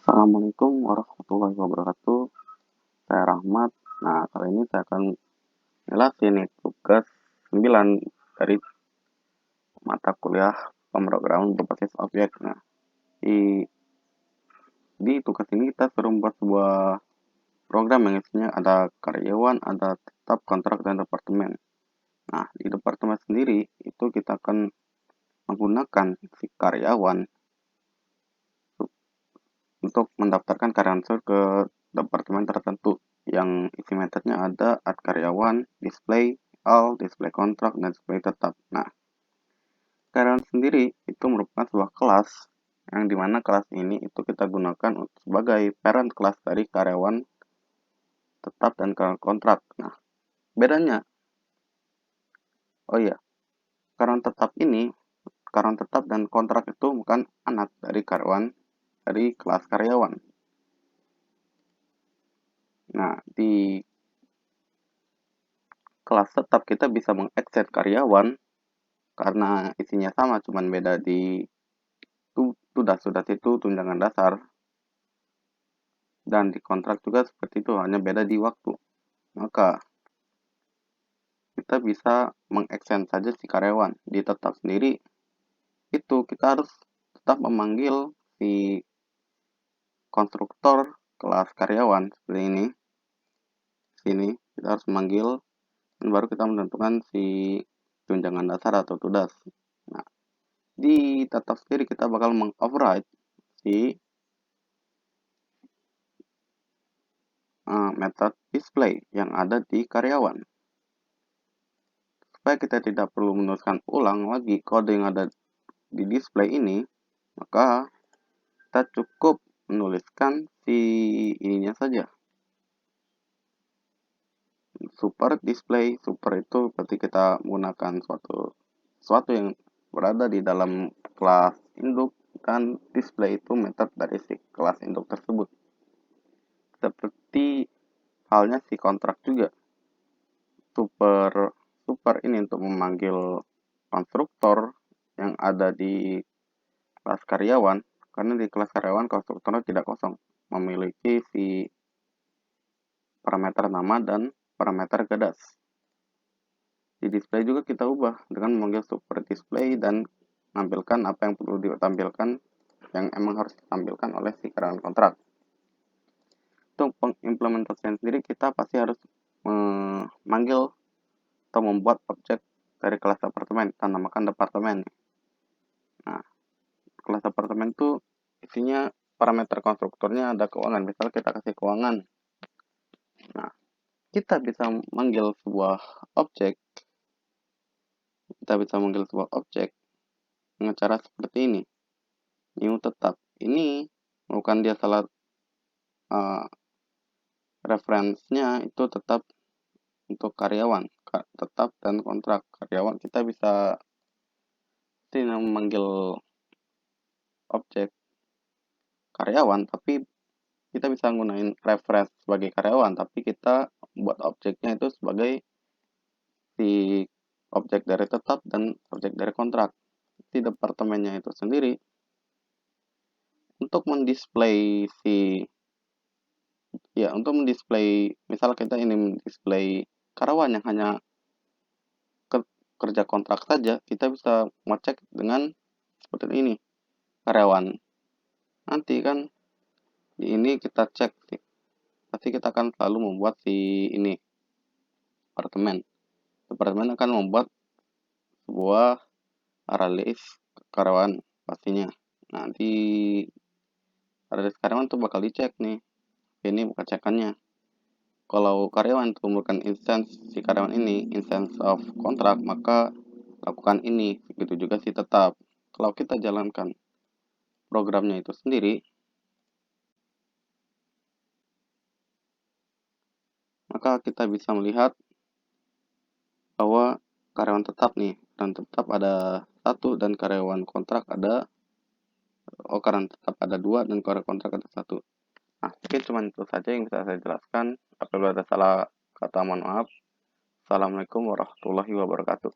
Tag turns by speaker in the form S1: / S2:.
S1: Assalamualaikum warahmatullahi wabarakatuh. Saya Rahmat. Nah, kali ini saya akan jelasin nih tugas 9 dari mata kuliah pemrograman berbasis objek. Nah, di, di tugas ini kita suruh membuat sebuah program yang isinya ada karyawan, ada tetap, kontrak, dan departemen. Nah, di departemen sendiri itu kita akan menggunakan si karyawan untuk mendaftarkan karyawan ke departemen tertentu yang isi metodenya ada add karyawan, display all, display kontrak, dan display tetap. Nah, karyawan sendiri itu merupakan sebuah kelas yang dimana kelas ini itu kita gunakan sebagai parent kelas dari karyawan tetap dan karyawan kontrak. Nah, bedanya, oh iya, karyawan tetap dan kontrak itu bukan anak dari karyawan dari kelas karyawan. Nah, di kelas tetap kita bisa mengakses karyawan karena isinya sama, cuman beda di tudas itu tunjangan dasar, dan di kontrak juga seperti itu, hanya beda di waktu. Maka kita bisa mengextend saja si karyawan. Di tetap sendiri itu kita harus tetap memanggil si konstruktor kelas karyawan seperti ini. Sini kita harus memanggil dan baru kita menentukan si tunjangan dasar atau tudas. Nah, di tetap sendiri kita bakal mengoverride si method display yang ada di karyawan. Supaya kita tidak perlu menuliskan ulang lagi kode yang ada di display ini, maka kita cukup menuliskan si ininya saja. Super display, super itu berarti kita menggunakan suatu yang berada di dalam kelas induk, dan display itu metode dari si kelas induk tersebut. Seperti halnya si kontrak juga. Super ini untuk memanggil konstruktor yang ada di kelas karyawan, karena di kelas karyawan konstruktornya tidak kosong, memiliki si parameter nama dan parameter gadas. Di display juga kita ubah dengan memanggil super display dan menampilkan apa yang perlu ditampilkan, yang emang harus ditampilkan oleh si karyawan kontrak. Untuk pengimplementasian sendiri kita pasti harus memanggil atau membuat objek dari kelas departemen, kita namakan departemen. Nah, kelas departemen itu isinya parameter konstruktornya ada keuangan. Misal kita kasih keuangan. Nah, kita bisa manggil sebuah objek. Dengan cara seperti ini. New tetap. Ini bukan dia salah referensinya itu tetap untuk karyawan, tetap dan kontrak. Karyawan kita bisa memanggil objek karyawan, tapi kita bisa gunain reference sebagai karyawan, tapi kita buat objeknya itu sebagai si objek dari tetap dan objek dari kontrak. Di departemennya itu sendiri untuk mendisplay misal kita ini mendisplay karyawan yang hanya kerja kontrak saja, kita bisa ngecek dengan seperti ini karyawan. Nanti kan di ini kita cek sih, pasti kita akan selalu membuat si ini departemen akan membuat sebuah list karyawan pastinya. Nanti list karyawan tuh bakal dicek nih, ini bukan cekannya. Kalau karyawan itu merupakan instance si karyawan ini instance of kontrak, maka lakukan ini. Begitu juga si tetap. Kalau kita jalankan programnya itu sendiri, maka kita bisa melihat bahwa karyawan tetap nih, dan tetap ada 1 dan karyawan kontrak ada karyawan tetap ada 2 dan karyawan kontrak ada 1. Nah, mungkin cuma itu saja yang bisa saya jelaskan. Apabila ada salah kata, mohon maaf. Assalamualaikum warahmatullahi wabarakatuh.